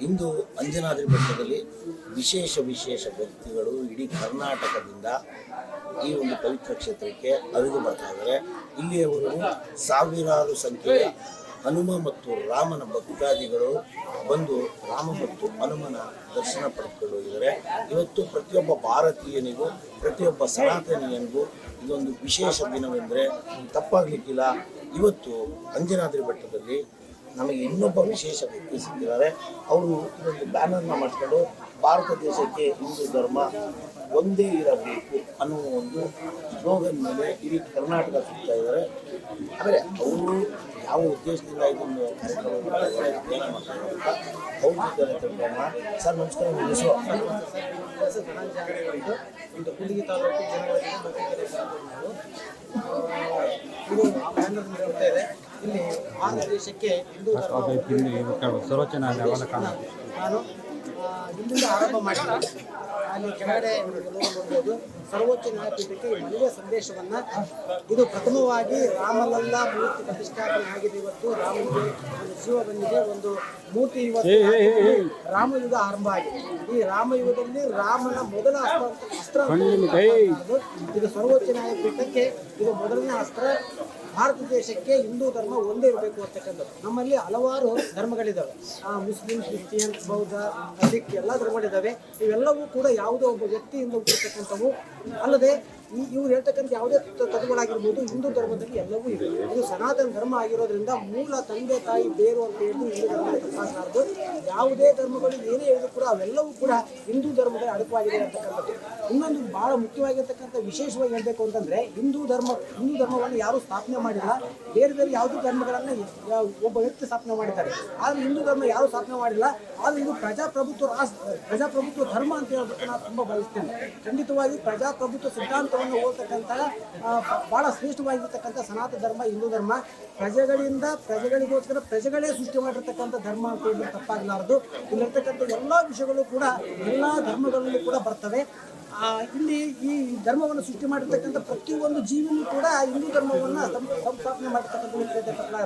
ಇಂದು ಅಂಜನಾದ್ರಿ ಬೆಟ್ಟದಲ್ಲಿ ವಿಶೇಷ ವ್ಯಕ್ತಿಗಳು ಇಡೀ ಕರ್ನಾಟಕದಿಂದ ಈ ಒಂದು ಪವಿತ್ರ ಕ್ಷೇತ್ರಕ್ಕೆ ಹರಿದು ಬರ್ತಾ ಇದ್ದಾರೆ. ಇಲ್ಲಿಯವರೆಗೂ ಸಾವಿರಾರು ಸಂಖ್ಯೆಯ ಹನುಮ ಮತ್ತು ರಾಮನ ಭಕ್ತಾದಿಗಳು ಬಂದು ರಾಮ ಮತ್ತು ಹನುಮನ ದರ್ಶನ ಪಡೆದುಕೊಂಡು ಹೋಗಿದ್ದಾರೆ. ಇವತ್ತು ಪ್ರತಿಯೊಬ್ಬ ಭಾರತೀಯನಿಗೂ ಪ್ರತಿಯೊಬ್ಬ ಸನಾತನಿಯನಿಗೂ ಇದೊಂದು ವಿಶೇಷ ದಿನವೆಂದರೆ ತಪ್ಪಾಗಲಿಕ್ಕಿಲ್ಲ. ಇವತ್ತು ಅಂಜನಾದ್ರಿ ಬೆಟ್ಟದಲ್ಲಿ ನಮಗೆ ಇನ್ನೊಬ್ಬ ವಿಶೇಷ ವ್ಯಕ್ತಿ ಸಿಕ್ಕಿದ್ದಾರೆ. ಅವರು ಇದೊಂದು ಬ್ಯಾನರ್ನ ಮಾಡಿಕೊಂಡು ಭಾರತ ದೇಶಕ್ಕೆ ಹಿಂದೂ ಧರ್ಮ ಒಂದೇ ಇರಬೇಕು ಅನ್ನುವ ಒಂದು ಸ್ಲೋಗನ್ ಮೇಲೆ ಇಡೀ ಕರ್ನಾಟಕ ಸುತ್ತಾ ಇದ್ದಾರೆ. ಆದರೆ ಅವರು ಯಾವ ಉದ್ದೇಶದಿಂದ ಇದನ್ನು ಕಾರ್ಯಕ್ರಮ ಮಾಡ್ತಾ ಇದ್ದಾರೆ, ಏನು ಮಾಡ್ತಾ ಇದ್ದಾರೆ ಅಂತ ಅವ್ರ ಜೊತೆ ತಿಳ್ಕೊಳ್ಳೋಣ. ಸರ್ ನಮಸ್ಕಾರ, ನಿಮ್ಮ ಹೆಸರು? ಒಂದು ಕೂಡ್ಲಿಗಿ ತಾಲೂಕು ಇದು ಬ್ಯಾನರ್ ಬರ್ತಾ ಇದೆ. ಇಲ್ಲಿ ಭಾರತ ದೇಶಕ್ಕೆ ಹಿಂದೂ ನಾನು ಇಲ್ಲಿಂದ ಆರಂಭ ಮಾಡಿದ್ದೀನಿ. ಅಲ್ಲಿ ಕೆಳಗಡೆ ನೋಡ್ಬೋದು ಸರ್ವೋಚ್ಚ ನ್ಯಾಯಪೀಠಕ್ಕೆ ಮದುವೆ ಸಂದೇಶವನ್ನು ಇದು ಪ್ರಥಮವಾಗಿ ರಾಮಲಲ್ಲಾ ಮೂರ್ತಿ ಪ್ರತಿಷ್ಠಾಪನೆ ಆಗಿದೆ. ಇವತ್ತು ರಾಮನಿಗೆ ಜೀವ ಬಂದಿದೆ. ಒಂದು ಮೂರ್ತಿ ಇವತ್ತು ರಾಮಯುಗ ಆರಂಭ ಆಗಿದೆ. ಈ ರಾಮಯುಗದಲ್ಲಿ ರಾಮನ ಮೊದಲ ಅಸ್ತ್ರ ಇದು ಸರ್ವೋಚ್ಚ ನ್ಯಾಯಪೀಠಕ್ಕೆ ಇದು ಮೊದಲನೇ ಅಸ್ತ್ರ. ಭಾರತ ದೇಶಕ್ಕೆ ಹಿಂದೂ ಧರ್ಮ ಒಂದೇ ಇರಬೇಕು ಅಂತಕ್ಕಂಥದ್ದು. ನಮ್ಮಲ್ಲಿ ಹಲವಾರು ಧರ್ಮಗಳಿದ್ದಾವೆ, ಮುಸ್ಲಿಂ, ಕ್ರಿಶ್ಚಿಯನ್, ಬೌದ್ಧ, ಸಿಖ್ ಎಲ್ಲ ಧರ್ಮಗಳಿದ್ದಾವೆ. ಇವೆಲ್ಲವೂ ಕೂಡ ಯಾವುದೋ ಒಬ್ಬ ವ್ಯಕ್ತಿಯಿಂದ ಹುಟ್ಟಿರ್ತಕ್ಕಂಥವು ಅಲ್ಲದೆ ಇವ್ರು ಹೇಳ್ತಕ್ಕಂಥ ಯಾವುದೇ ತತ್ವಗಳಾಗಿರ್ಬೋದು ಹಿಂದೂ ಧರ್ಮದಲ್ಲಿ ಎಲ್ಲವೂ ಇದೆ. ಇದು ಸನಾತನ ಧರ್ಮ ಆಗಿರೋದ್ರಿಂದ ಮೂಲ ತಂದೆ ತಾಯಿ ಬೇರು ಅಂತ ಹೇಳಿ ಹಿಂದೂ ಧರ್ಮದ ತಪ್ಪಾಗಲಾರದು. ಯಾವುದೇ ಧರ್ಮಗಳು ಏನೇ ಹೇಳಿದ್ರು ಕೂಡ ಅವೆಲ್ಲವೂ ಕೂಡ ಹಿಂದೂ ಧರ್ಮದ ಅಡಕವಾಗಿದೆ ಅಂತಕ್ಕಂಥದ್ದು. ಇನ್ನೊಂದು ಬಹಳ ಮುಖ್ಯವಾಗಿರ್ತಕ್ಕಂಥ ವಿಶೇಷವಾಗಿ ಹೇಳಬೇಕು ಅಂತಂದ್ರೆ ಹಿಂದೂ ಧರ್ಮವನ್ನು ಯಾರೂ ಸ್ಥಾಪನೆ ಮಾಡಿಲ್ಲ. ಬೇರೆ ಯಾವುದೇ ಧರ್ಮಗಳನ್ನು ಒಬ್ಬ ವ್ಯಕ್ತಿ ಸ್ಥಾಪನೆ ಮಾಡಿದ್ದಾರೆ. ಆದರೆ ಹಿಂದೂ ಧರ್ಮ ಯಾರೂ ಸ್ಥಾಪನೆ ಮಾಡಿಲ್ಲ. ಆದರೆ ಇದು ಪ್ರಜಾಪ್ರಭುತ್ವ ಧರ್ಮ ಅಂತ ಹೇಳ್ಬಿಟ್ಟು ನಾನು ತುಂಬ ಬಯಸ್ತೇನೆ. ಖಂಡಿತವಾಗಿ ಪ್ರಜಾಪ್ರಭುತ್ವ ಸಿದ್ಧಾಂತವನ್ನು ಓದ್ತಕ್ಕಂಥ ಬಹಳ ಶ್ರೇಷ್ಠವಾಗಿರ್ತಕ್ಕಂಥ ಸನಾತನ ಧರ್ಮ ಹಿಂದೂ ಧರ್ಮ. ಪ್ರಜೆಗಳಿಗೋಸ್ಕರ ಪ್ರಜೆಗಳೇ ಸೃಷ್ಟಿ ಮಾಡಿರ್ತಕ್ಕಂಥ ಧರ್ಮ ಅಂತ ಹೇಳಿದ್ರೆ ತಪ್ಪಾಗಲಾರದು. ಇಲ್ಲಿರ್ತಕ್ಕಂಥ ಎಲ್ಲ ವಿಷಯಗಳು ಕೂಡ ಎಲ್ಲ ಧರ್ಮಗಳಲ್ಲೂ ಕೂಡ ಬರ್ತವೆ. ಇಲ್ಲಿ ಈ ಧರ್ಮವನ್ನು ಸೃಷ್ಟಿ ಮಾಡಿರ್ತಕ್ಕಂಥ ಪ್ರತಿಯೊಂದು ಜೀವಿನೂ ಕೂಡ ಹಿಂದೂ ಧರ್ಮವನ್ನು ಸಂಸ್ಥಾಪನೆ ಮಾಡಿರ್ತಕ್ಕಂಥ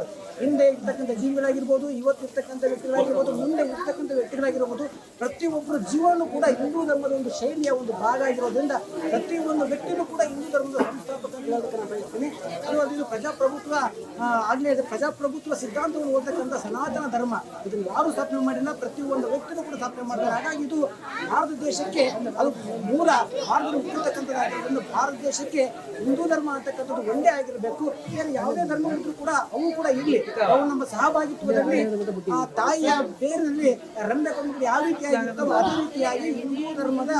ಹಿಂದೆ ಇರ್ತಕ್ಕಂಥ ಜೀವಿಗಳಾಗಿರ್ಬೋದು, ಇವತ್ತಿರ್ತಕ್ಕಂಥ ವ್ಯಕ್ತಿಗಳಾಗಿರ್ಬೋದು, ಮುಂದೆ ಇರ್ತಕ್ಕಂಥ ವ್ಯಕ್ತಿಗಳಾಗಿರ್ಬೋದು, ಪ್ರತಿಯೊಬ್ಬರ ಜೀವನೂ ಕೂಡ ಹಿಂದೂ ಧರ್ಮದ ಒಂದು ಶೈಲಿಯ ಒಂದು ಭಾಗ ಆಗಿರೋದ್ರಿಂದ ಪ್ರತಿಯೊಂದು ವ್ಯಕ್ತಿಯೂ ಕೂಡ ಹಿಂದೂ ಧರ್ಮದ ಸಂಸ್ಥಾಪಕ ಅಂತ ಹೇಳೋದಕ್ಕೆ ನಾನು ಬಯಸ್ತೀನಿ. ಅದು ಪ್ರಜಾಪ್ರಭುತ್ವ ಆಗಲೇ ಪ್ರಜಾಪ್ರಭುತ್ವ ಸಿದ್ಧಾಂತವನ್ನು ಓದತಕ್ಕಂಥ ಸನಾತನ ಧರ್ಮ. ಇದನ್ನು ಯಾರು ಸ್ಥಾಪನೆ ಮಾಡಿಲ್ಲ, ಪ್ರತಿಯೊಂದು ವ್ಯಕ್ತಿಯೂ ಕೂಡ ಸ್ಥಾಪನೆ ಮಾಡ್ತಾರೆ. ಹಾಗಾಗಿ ಇದು ಭಾರತ ದೇಶಕ್ಕೆ ಅದು ಮೂಲ ಭಾರತದಲ್ಲಿ ಹುಟ್ಟಿರ್ತಕ್ಕಂಥದ್ದಾಗಿರೋದ್ರಿಂದ ಭಾರತ ದೇಶಕ್ಕೆ ಹಿಂದೂ ಧರ್ಮ ಅಂತಕ್ಕಂಥದ್ದು ಒಂದೇ ಆಗಿರಬೇಕು. ಏನು ಯಾವುದೇ ಧರ್ಮಗಳಿದ್ರು ಕೂಡ ಅವು ಕೂಡ ಇರಲಿ. ಅವು ನಮ್ಮ ಸಹಭಾಗಿತ್ವದಲ್ಲಿ ಆ ತಾಯಿಯ ಬೇರಿನಲ್ಲಿ ರಂಬೆ ಕೊಂಬುಗಳು ಯಾವ ರೀತಿಯಾಗಿರ್ತವೋ ಅದೇ ರೀತಿಯಾಗಿ ಹಿಂದೂ ಧರ್ಮದ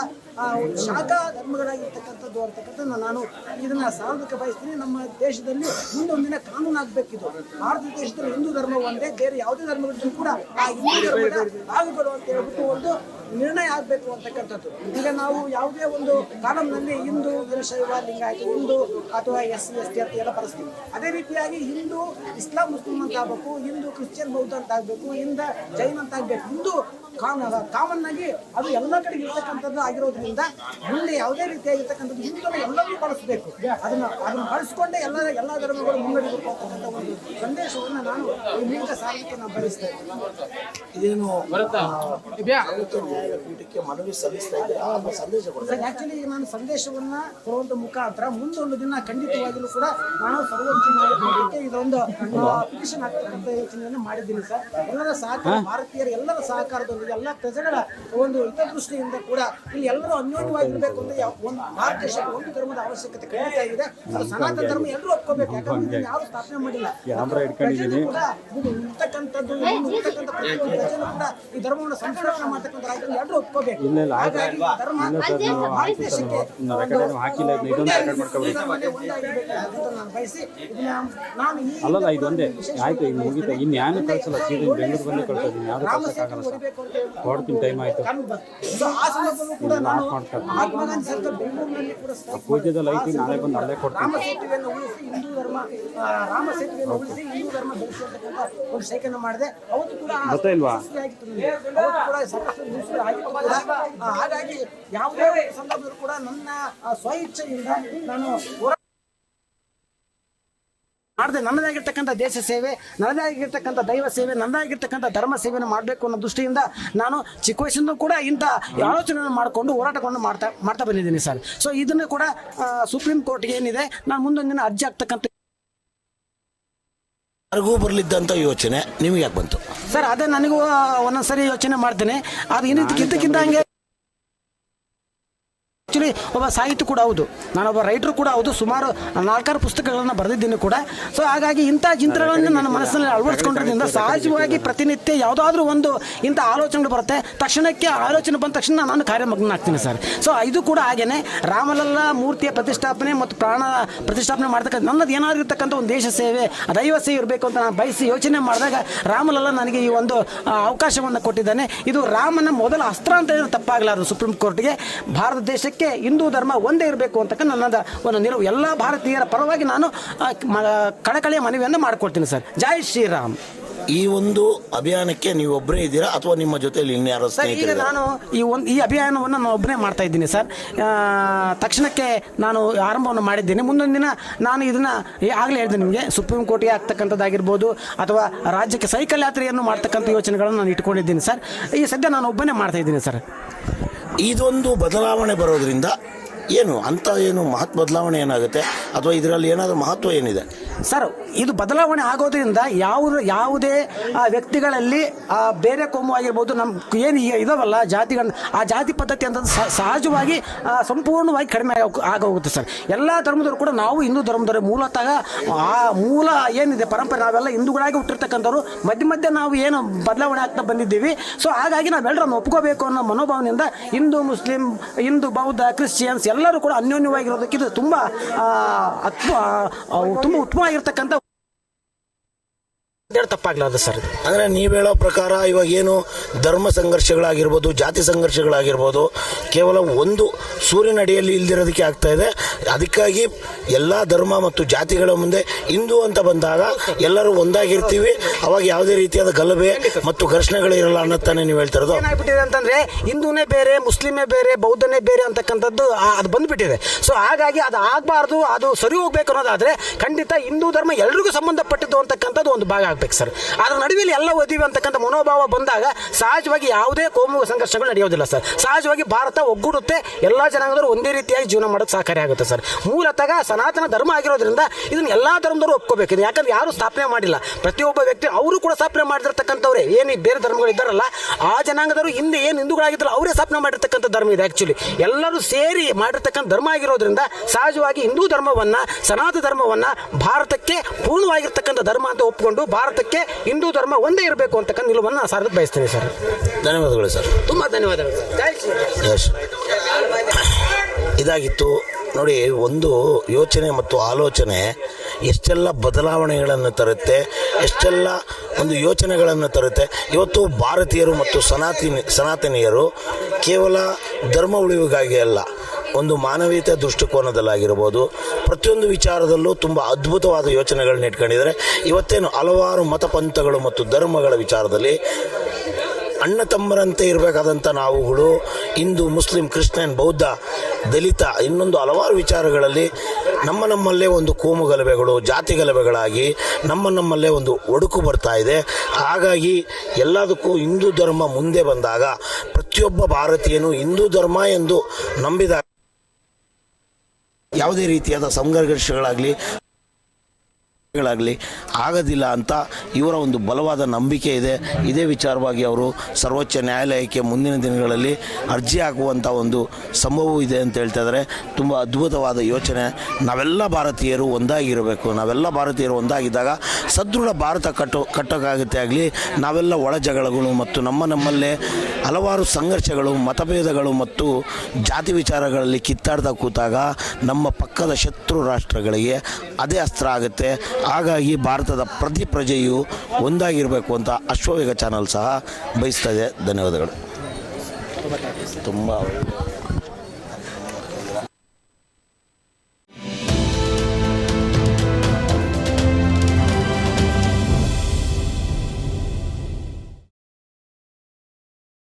ಶಾಖಾ ಧರ್ಮಗಳಾಗಿರ್ತಕ್ಕಂಥದ್ದು ಅಂತಕ್ಕಂಥದ್ದು ನಾನು ಇದನ್ನ ಸಾರ್ವಜನಿಕ ಬಯಸ್ತೀನಿ. ನಮ್ಮ ದೇಶದಲ್ಲಿ ಮುಂದೊಂದಿನ ಕಾನೂನು ಆಗ್ಬೇಕಿದು. ಭಾರತ ದೇಶದಲ್ಲಿ ಹಿಂದೂ ಧರ್ಮ ಒಂದೇ, ಬೇರೆ ಯಾವುದೇ ಧರ್ಮಗಳಿದ್ರು ಕೂಡ ಆ ಹಿಂದೂ ಧರ್ಮದ ಭಾಗಗಳು ಅಂತ ಹೇಳ್ಬಿಟ್ಟು ಒಂದು ನಿರ್ಣಯ ಆಗಬೇಕು ಅಂತಕ್ಕಂಥದ್ದು. ಈಗ ನಾವು ಯಾವುದೇ ಒಂದು ಕಾಲಂನಲ್ಲಿ ಹಿಂದೂ, ವೀರಶೈವ, ಲಿಂಗಾಯತ, ಹಿಂದೂ ಅಥವಾ SC ST ಅಂತ ಎಲ್ಲ ಪರಿಸ್ಥಿತಿ. ಅದೇ ರೀತಿಯಾಗಿ ಹಿಂದೂ ಇಸ್ಲಾಂ ಮುಸ್ಲಿಂ ಅಂತ ಆಗಬೇಕು, ಹಿಂದೂ ಕ್ರಿಶ್ಚಿಯನ್ ಬೌದ್ಧ ಅಂತ ಆಗಬೇಕು, ಹಿಂದ ಜೈನ್ ಅಂತ ಆಗಬೇಕು. ಹಿಂದೂ ಕಾಮನ್ ಆಗಿ ಅದು ಎಲ್ಲ ಕಡೆ ಇರ್ತಕ್ಕಂಥದ್ದು ಆಗಿರೋದ್ರಿಂದ ಮುಂದೆ ಯಾವುದೇ ರೀತಿಯಾಗಿರ್ತಕ್ಕಂಥದ್ದು ಹಿಂದೂನ ಎಲ್ಲವೂ ಬಳಸಬೇಕು. ಅದನ್ನು ಬಳಸ್ಕೊಂಡೇ ಎಲ್ಲ ಧರ್ಮಗಳು ಮುನ್ನಡೆಯಬೇಕು ಅಂತಕ್ಕಂಥ ಒಂದು ಸಂದೇಶವನ್ನು ನಾನು ಈ ಮೂಲಕ ಸಾರಲಿಕ್ಕೆ ನಾನು ಬಯಸ್ತೇನೆ. ಇದೇನು ನ್ಯಾಯಪೀಠಕ್ಕೆ ಮನವಿ ಸಲ್ಲಿಸ್ತಾ ಇದೆ, ಸಂದೇಶ ಕೊಡ್ತಾರೆ. ಆಕ್ಚುಲಿ ನಾನು ಸಂದೇಶವನ್ನ ಕೊಡುವಂತ ಮುಖಾಂತರ ಮುಂದೊಂದು ದಿನ ಖಂಡಿತವಾಗಿಯೂ ಕೂಡ ನಾನು ಸರ್ವೋಚ್ಚ ನ್ಯಾಯಾಲಯಕ್ಕೆ ಇದೊಂದು ಪಿಟಿಷನ್ ಹಾಕ್ತಕ್ಕಂಥ ಯೋಚನೆಯನ್ನು ಮಾಡಿದ್ದೀನಿ ಸರ್. ಎಲ್ಲರ ಸಹಕಾರ, ಭಾರತೀಯರ ಎಲ್ಲರ ಸಹಕಾರದೊಂದಿಗೆ ಎಲ್ಲ ಪ್ರಜೆಗಳ ಒಂದು ಹಿತದೃಷ್ಟಿಯಿಂದ ಕೂಡ ಇಲ್ಲಿ ಎಲ್ಲರೂ ಅನ್ಯೋನ್ಯವಾಗಿರ್ಬೇಕು ಅಂದ್ರೆ ಒಂದು ಭಾರತ ದೇಶಕ್ಕೆ ಒಂದು ಧರ್ಮದ ಅವಶ್ಯಕತೆ ಖಂಡಿತ ಇದೆ. ಅದು ಸನಾತನ ಧರ್ಮ ಎಲ್ಲರೂ ಒಪ್ಕೋಬೇಕು. ಯಾಕಂದ್ರೆ ಯಾರು ಸ್ಥಾಪನೆ ಮಾಡಿಲ್ಲ. ಪ್ರಜೆಗಳು ಕೂಡ ಇರ್ತಕ್ಕಂಥದ್ದು ಇರ್ತಕ್ಕಂಥ ಪ್ರತಿಯೊಂದು ಪ್ರಜೆಗಳು ಕೂಡ ಈ ಧರ್ಮವನ್ನು ಸಂರಕ್ಷಣೆ ಮಾಡ್ತಕ್ಕಂಥ ಎಲ್ಲರೂ ಒಪ್ಕೋಬೇಕು. ಹಾಗಾಗಿ ಧರ್ಮ ಭಾರತ ದೇಶಕ್ಕೆ ನಾನು ಬಯಸಿ ನಾನು ಇದೊಂದೇ ಆಯ್ತು. ಈಗ ಮುಗಿತ ಇನ್ನು ಯಾರು ಕಳಿಸಲ್ಲ, ಸೀದಾ ಬೆಂಗಳೂರು ಬಂದು ಕಳ್ಸೋದು. ಯಾರು ಕಳ್ಸಕ್ಕಾಗಲ್ಲ ಸರ್, ಹೊಡ್ತೀನಿ, ಟೈಮ್ ಆಯ್ತು. ಪೂಜೆದಲ್ಲಿ ಐತಿ, ನಾಳೆ ಬಂದು ಅಲ್ಲೇ ಕೊಡ್ತೀನಿ. ರಾಮ ಸೇತುವೆಯನ್ನು ಉಳಿಸಿ ಹಿಂದೂ ಧರ್ಮ ಬೆಳೆಸಿ ಅಂತಕ್ಕಂಥ ಒಂದು ಶೇಖರಣೆ ಮಾಡಿದೆ. ಅವತ್ತು ಕೂಡ ಗೊತ್ತಿಲ್ವಾ? ಹಾಗಾಗಿ ಯಾವುದೇ ಸಂದರ್ಭದಲ್ಲೂ ಕೂಡ ನನ್ನ ಸ್ವ ಇಚ್ಛೆಯಿಂದ ನಾನು ಮಾಡದೆ ನನ್ನದಾಗಿರ್ತಕ್ಕಂಥ ದೇಶ ಸೇವೆ, ನನ್ನದಾಗಿರ್ತಕ್ಕಂಥ ದೈವ ಸೇವೆ, ನನ್ನದಾಗಿರ್ತಕ್ಕಂಥ ಧರ್ಮ ಸೇವೆಯನ್ನು ಮಾಡಬೇಕು ಅನ್ನೋ ದೃಷ್ಟಿಯಿಂದ ನಾನು ಚಿಕ್ಕ ವಯಸ್ಸಿಂದ ಕೂಡ ಇಂಥ ಆಲೋಚನೆಯನ್ನು ಮಾಡಿಕೊಂಡು ಹೋರಾಟಗಳನ್ನು ಮಾಡ್ತಾ ಬಂದಿದ್ದೀನಿ ಸರ್. ಸೊ ಇದನ್ನು ಕೂಡ ಸುಪ್ರೀಂ ಕೋರ್ಟ್ಗೆ ಏನಿದೆ ನಾನು ಮುಂದೊಂದು ದಿನ ಅರ್ಜಿ ಆಗ್ತಕ್ಕಂಥ ಯಾರಿಗೂ ಬರಲಿದ್ದಂಥ ಯೋಚನೆ ನಿಮಗೆ ಯಾಕೆ ಬಂತು ಸರ್? ಅದೇ ನನಗೂ ಒಂದೊಂದ್ಸರಿ ಯೋಚನೆ ಮಾಡ್ತೇನೆ. ಅದು ಇನ್ನಿದ್ದಕ್ಕಿಂತ ಹಂಗೆ ಆ್ಯಕ್ಚುಲಿ ಒಬ್ಬ ಸಾಹಿತಿ ಕೂಡ ಹೌದು, ನಾನೊಬ್ಬ ರೈಟರ್ ಕೂಡ ಹೌದು, ಸುಮಾರು 4-6 ಪುಸ್ತಕಗಳನ್ನು ಬರೆದಿದ್ದೀನಿ ಕೂಡ. ಸೊ ಹಾಗಾಗಿ ಇಂಥ ಚಿಂತನೆಗಳನ್ನು ನನ್ನ ಮನಸ್ಸಿನಲ್ಲಿ ಅಳವಡಿಸ್ಕೊಂಡಿರೋದ್ರಿಂದ ಸಹಜವಾಗಿ ಪ್ರತಿನಿತ್ಯ ಯಾವುದಾದ್ರೂ ಒಂದು ಇಂಥ ಆಲೋಚನೆಗಳು ಬರುತ್ತೆ. ತಕ್ಷಣಕ್ಕೆ ಆಲೋಚನೆ ಬಂದ ತಕ್ಷಣ ನಾನು ಕಾರ್ಯಮಗ್ನಾಗ್ತೀನಿ ಸರ್. ಸೊ ಇದು ಕೂಡ ಹಾಗೇನೆ ರಾಮಲಲ್ಲ ಮೂರ್ತಿಯ ಪ್ರತಿಷ್ಠಾಪನೆ ಮತ್ತು ಪ್ರಾಣ ಪ್ರತಿಷ್ಠಾಪನೆ ಮಾಡ್ತಕ್ಕಂಥ ನನ್ನದು ಏನಾದರೂ ಇರ್ತಕ್ಕಂಥ ಒಂದು ದೇಶ ಸೇವೆ, ದೈವ ಸೇವೆ ಇರಬೇಕು ಅಂತ ನಾನು ಬಯಸಿ ಯೋಚನೆ ಮಾಡಿದಾಗ ರಾಮಲಲ್ಲ ನನಗೆ ಈ ಒಂದು ಅವಕಾಶವನ್ನು ಕೊಟ್ಟಿದ್ದಾನೆ. ಇದು ರಾಮನ ಮೊದಲ ಅಸ್ತ್ರ ಅಂತ ಹೇಳಿದ್ರೆ ತಪ್ಪಾಗಲಾರದು. ಸುಪ್ರೀಂ ಕೋರ್ಟ್ಗೆ ಭಾರತ ದೇಶಕ್ಕೆ ಹಿಂದೂ ಧರ್ಮ ಒಂದೇ ಇರಬೇಕು ಅಂತ ನನ್ನದ ಒಂದು ನಿಲುವು. ಎಲ್ಲ ಭಾರತೀಯರ ಪರವಾಗಿ ನಾನು ಕಳಕಳಿಯ ಮನವಿಯನ್ನು ಮಾಡಿಕೊಡ್ತೀನಿ ಸರ್. ಜೈ ಶ್ರೀರಾಮ್. ಈ ಒಂದು ಅಭಿಯಾನಕ್ಕೆ ನೀವು ಒಬ್ಬರೇ ಇದ್ದೀರಾ ಅಥವಾ ನಿಮ್ಮ ಜೊತೆಯಲ್ಲಿ ಇನ್ಯಾರೋ ಸರ್? ಈಗ ನಾನು ಈ ಅಭಿಯಾನವನ್ನು ನಾನು ಒಬ್ಬನೇ ಮಾಡ್ತಾ ಇದ್ದೀನಿ ಸರ್. ತಕ್ಷಣಕ್ಕೆ ನಾನು ಆರಂಭವನ್ನು ಮಾಡಿದ್ದೀನಿ. ಮುಂದೊಂದು ದಿನ ನಾನು ಇದನ್ನು ಆಗಲೇ ಹೇಳಿದೆ ನಿಮಗೆ, ಸುಪ್ರೀಂ ಕೋರ್ಟ್ಗೆ ಆಗ್ತಕ್ಕಂಥದ್ದಾಗಿರ್ಬೋದು ಅಥವಾ ರಾಜ್ಯಕ್ಕೆ ಸೈಕಲ್ ಯಾತ್ರೆಯನ್ನು ಮಾಡ್ತಕ್ಕಂಥ ಯೋಚನೆಗಳನ್ನು ನಾನು ಇಟ್ಕೊಂಡಿದ್ದೀನಿ ಸರ್. ಈ ಸದ್ಯ ನಾನು ಒಬ್ಬನೇ ಮಾಡ್ತಾ ಇದ್ದೀನಿ ಸರ್. ಇದೊಂದು ಬದಲಾವಣೆ ಬರೋದ್ರಿಂದ ಏನು ಬದಲಾವಣೆ ಏನಾಗುತ್ತೆ ಅಥವಾ ಇದರಲ್ಲಿ ಏನಾದರೂ ಮಹತ್ವ ಏನಿದೆ ಸರ್? ಇದು ಬದಲಾವಣೆ ಆಗೋದ್ರಿಂದ ಯಾವುದೇ ವ್ಯಕ್ತಿಗಳಲ್ಲಿ ಬೇರೆ ಕೋಮು ಆಗಿರ್ಬೋದು, ನಮ್ಮ ಏನು ಇದಾವಲ್ಲ ಜಾತಿಗಳನ್ನ, ಆ ಜಾತಿ ಪದ್ಧತಿ ಅಂತ ಸಹಜವಾಗಿ ಸಂಪೂರ್ಣವಾಗಿ ಕಡಿಮೆ ಆಗೋಗುತ್ತೆ ಸರ್. ಎಲ್ಲ ಧರ್ಮದವರು ಕೂಡ ನಾವು ಹಿಂದೂ ಧರ್ಮದವರು ಮೂಲತಃ ಆ ಮೂಲ ಏನಿದೆ ಪರಂಪರೆ, ನಾವೆಲ್ಲ ಹಿಂದೂಗಳಾಗಿ ಹುಟ್ಟಿರ್ತಕ್ಕಂಥವ್ರು. ಮಧ್ಯೆ ನಾವು ಏನು ಬದಲಾವಣೆ ಆಗ್ತಾ ಬಂದಿದ್ದೀವಿ. ಸೊ ಹಾಗಾಗಿ ನಾವೆಲ್ಲರನ್ನು ಒಪ್ಕೋಬೇಕು ಅನ್ನೋ ಮನೋಭಾವನೆಯಿಂದ ಹಿಂದೂ, ಮುಸ್ಲಿಂ, ಹಿಂದೂ, ಬೌದ್ಧ, ಕ್ರಿಶ್ಚಿಯನ್ಸ್ ಎಲ್ಲರೂ ಕೂಡ ಅನ್ಯೋನ್ಯವಾಗಿರೋದಕ್ಕೆ ಇದು ತುಂಬ ಉತ್ತಮವಾಗಿರ್ತಕ್ಕಂಥ ತಪ್ಪಾಗ್ಲಾರ್ದು ಸರ್. ಅಂದರೆ ನೀವು ಹೇಳೋ ಪ್ರಕಾರ ಇವಾಗ ಏನು ಧರ್ಮ ಸಂಘರ್ಷಗಳಾಗಿರ್ಬೋದು, ಜಾತಿ ಸಂಘರ್ಷಗಳಾಗಿರ್ಬೋದು, ಕೇವಲ ಒಂದು ಸೂರ್ಯನ ಅಡಿಯಲ್ಲಿ ಇಲ್ದಿರೋದಕ್ಕೆ ಆಗ್ತಾ ಇದೆ. ಅದಕ್ಕಾಗಿ ಎಲ್ಲ ಧರ್ಮ ಮತ್ತು ಜಾತಿಗಳ ಮುಂದೆ ಹಿಂದೂ ಅಂತ ಬಂದಾಗ ಎಲ್ಲರೂ ಒಂದಾಗಿರ್ತೀವಿ, ಅವಾಗ ಯಾವುದೇ ರೀತಿಯಾದ ಗಲಭೆ ಮತ್ತು ಘರ್ಷಣೆಗಳಿರಲ್ಲ ಅನ್ನೋತಾನೆ ನೀವು ಹೇಳ್ತಾ ಇರೋದು. ಏನಾಗ್ಬಿಟ್ಟಿದೆ ಅಂತಂದ್ರೆ ಹಿಂದೂನೇ ಬೇರೆ, ಮುಸ್ಲಿಮೇ ಬೇರೆ, ಬೌದ್ಧನೇ ಬೇರೆ ಅಂತಕ್ಕಂಥದ್ದು ಅದು ಬಂದ್ಬಿಟ್ಟಿದೆ. ಸೊ ಹಾಗಾಗಿ ಅದು ಆಗಬಾರ್ದು, ಅದು ಸರಿ ಹೋಗ್ಬೇಕು ಅನ್ನೋದಾದ್ರೆ ಖಂಡಿತ ಹಿಂದೂ ಧರ್ಮ ಎಲ್ರಿಗೂ ಸಂಬಂಧಪಟ್ಟಿದ್ದು ಅಂತಕ್ಕಂಥದ್ದು ಒಂದು ಭಾಗ ಆಗ್ಬೇಕು ಸರ್. ಅದ್ರ ನಡುವೆಯಲ್ಲಿ ಎಲ್ಲ ಓದಿವಿ ಅಂತಕ್ಕಂಥ ಮನೋಭಾವ ಬಂದಾಗ ಸಹಜವಾಗಿ ಯಾವುದೇ ಕೋಮು ಸಂಘರ್ಷಗಳು ನಡೆಯೋದಿಲ್ಲ ಸರ್. ಸಹಜವಾಗಿ ಭಾರತ ಒಗ್ಗೂಡುತ್ತೆ, ಎಲ್ಲ ಜನಾಂಗದವರು ಒಂದೇ ರೀತಿಯಾಗಿ ಜೀವನ ಮಾಡೋಕ್ಕೆ ಸಹಕಾರಿ ಆಗುತ್ತೆ ಸರ್. ಮೂಲತಃ ಸನಾತನ ಧರ್ಮ ಆಗಿರೋದ್ರಿಂದ ಇದನ್ನು ಎಲ್ಲ ಧರ್ಮದವರು ಒಪ್ಕೋಬೇಕಿದೆ. ಯಾಕಂದ್ರೆ ಯಾರು ಸ್ಥಾಪನೆ ಮಾಡಿಲ್ಲ, ಪ್ರತಿಯೊಬ್ಬ ವ್ಯಕ್ತಿ ಅವರು ಕೂಡ ಸ್ಥಾಪನೆ ಮಾಡಿರ್ತಕ್ಕಂಥವ್ರೆ. ಏನು ಬೇರೆ ಧರ್ಮಗಳು ಇದ್ದಾರಲ್ಲ ಆ ಜನಾಂಗದವರು ಹಿಂದೆ ಏನು ಹಿಂದೂಗಳಾಗಿದ್ದಲ್ಲ ಅವರೇ ಸ್ಥಾಪನೆ ಮಾಡಿರ್ತಕ್ಕಂಥ ಧರ್ಮ ಇದೆ. ಆಕ್ಚುಲಿ ಎಲ್ಲರೂ ಸೇರಿ ಮಾಡಿರ್ತಕ್ಕಂಥ ಧರ್ಮ ಆಗಿರೋದ್ರಿಂದ ಸಹಜವಾಗಿ ಹಿಂದೂ ಧರ್ಮವನ್ನ, ಸನಾತನ ಧರ್ಮವನ್ನ ಭಾರತಕ್ಕೆ ಪೂರ್ಣವಾಗಿರ್ತಕ್ಕಂಥ ಧರ್ಮ ಅಂತ ಒಪ್ಪಿಕೊಂಡು ಭಾರತಕ್ಕೆ ಹಿಂದೂ ಧರ್ಮ ಒಂದೇ ಇರಬೇಕು ಅಂತಕ್ಕಂಥ ನಿಲುವನ್ನು ಸಾರಕ್ಕೆ ಬಯಸ್ತೇನೆ ಸರ್. ಧನ್ಯವಾದಗಳು ಸರ್. ತುಂಬಾ ಧನ್ಯವಾದಗಳು ಸರ್. ಇದಾಗಿತ್ತು ನೋಡಿ, ಒಂದು ಯೋಚನೆ ಮತ್ತು ಆಲೋಚನೆ ಎಷ್ಟೆಲ್ಲ ಬದಲಾವಣೆಗಳನ್ನು ತರುತ್ತೆ, ಎಷ್ಟೆಲ್ಲ ಒಂದು ಯೋಚನೆಗಳನ್ನು ತರುತ್ತೆ. ಇವತ್ತು ಭಾರತೀಯರು ಮತ್ತು ಸನಾತನಿಯರು ಕೇವಲ ಧರ್ಮ ಉಳಿವಿಗಾಗಿ ಅಲ್ಲ, ಒಂದು ಮಾನವೀಯತೆ ದೃಷ್ಟಿಕೋನದಲ್ಲಾಗಿರ್ಬೋದು, ಪ್ರತಿಯೊಂದು ವಿಚಾರದಲ್ಲೂ ತುಂಬ ಅದ್ಭುತವಾದ ಯೋಚನೆಗಳನ್ನ ಇಟ್ಕೊಂಡಿದ್ದಾರೆ. ಇವತ್ತೇನು ಹಲವಾರು ಮತಪಂಥಗಳು ಮತ್ತು ಧರ್ಮಗಳ ವಿಚಾರದಲ್ಲಿ ಅಣ್ಣ ತಮ್ಮರಂತೆ ಇರಬೇಕಾದಂಥ ನಾವುಗಳು ಹಿಂದೂ, ಮುಸ್ಲಿಂ, ಕ್ರಿಶ್ಚಿಯನ್, ಬೌದ್ಧ, ದಲಿತ ಇನ್ನೊಂದು ಹಲವಾರು ವಿಚಾರಗಳಲ್ಲಿ ನಮ್ಮಲ್ಲೇ ಒಂದು ಕೋಮು ಗಲಭೆಗಳು, ಜಾತಿ ಗಲಭೆಗಳಾಗಿ ನಮ್ಮಲ್ಲೇ ಒಂದು ಒಡುಕು ಬರ್ತಾ ಇದೆ. ಹಾಗಾಗಿ ಎಲ್ಲದಕ್ಕೂ ಹಿಂದೂ ಧರ್ಮ ಮುಂದೆ ಬಂದಾಗ ಪ್ರತಿಯೊಬ್ಬ ಭಾರತೀಯನು ಹಿಂದೂ ಧರ್ಮ ಎಂದು ನಂಬಿದಾಗ ಯಾವುದೇ ರೀತಿಯಾದ ಸಂಘರ್ಷಗಳಾಗಲಿ ಆಗೋದಿಲ್ಲ ಅಂತ ಇವರ ಒಂದು ಬಲವಾದ ನಂಬಿಕೆ ಇದೆ. ಇದೇ ವಿಚಾರವಾಗಿ ಅವರು ಸರ್ವೋಚ್ಚ ನ್ಯಾಯಾಲಯಕ್ಕೆ ಮುಂದಿನ ದಿನಗಳಲ್ಲಿ ಅರ್ಜಿ ಹಾಕುವಂಥ ಒಂದು ಸಂಭವವೂ ಇದೆ ಅಂತ ಹೇಳ್ತಾ ಇದ್ದಾರೆ. ತುಂಬ ಅದ್ಭುತವಾದ ಯೋಚನೆ. ಭಾರತೀಯರು ಒಂದಾಗಿದ್ದಾಗ ಸದೃಢ ಭಾರತ ಕಟ್ಟೋಕ್ಕಾಗುತ್ತೆ. ಆಗಲಿ ನಾವೆಲ್ಲ ಒಳ ಜಗಳಗಳು ಮತ್ತು ನಮ್ಮಲ್ಲೇ ಹಲವಾರು ಸಂಘರ್ಷಗಳು, ಮತಭೇದಗಳು ಮತ್ತು ಜಾತಿ ವಿಚಾರಗಳಲ್ಲಿ ಕಿತ್ತಾಡ್ತಾ ಕೂತಾಗ ನಮ್ಮ ಪಕ್ಕದ ಶತ್ರು ರಾಷ್ಟ್ರಗಳಿಗೆ ಅದೇ ಅಸ್ತ್ರ ಆಗುತ್ತೆ. ಹಾಗಾಗಿ ಭಾರತದ ಪ್ರತಿ ಪ್ರಜೆಯು ಒಂದಾಗಿರಬೇಕು ಅಂತ ಅಶ್ವವೇಗ ಚಾನಲ್ ಸಹ ಬಯಸ್ತಾ ಇದೆ. ಧನ್ಯವಾದಗಳು. ತುಂಬ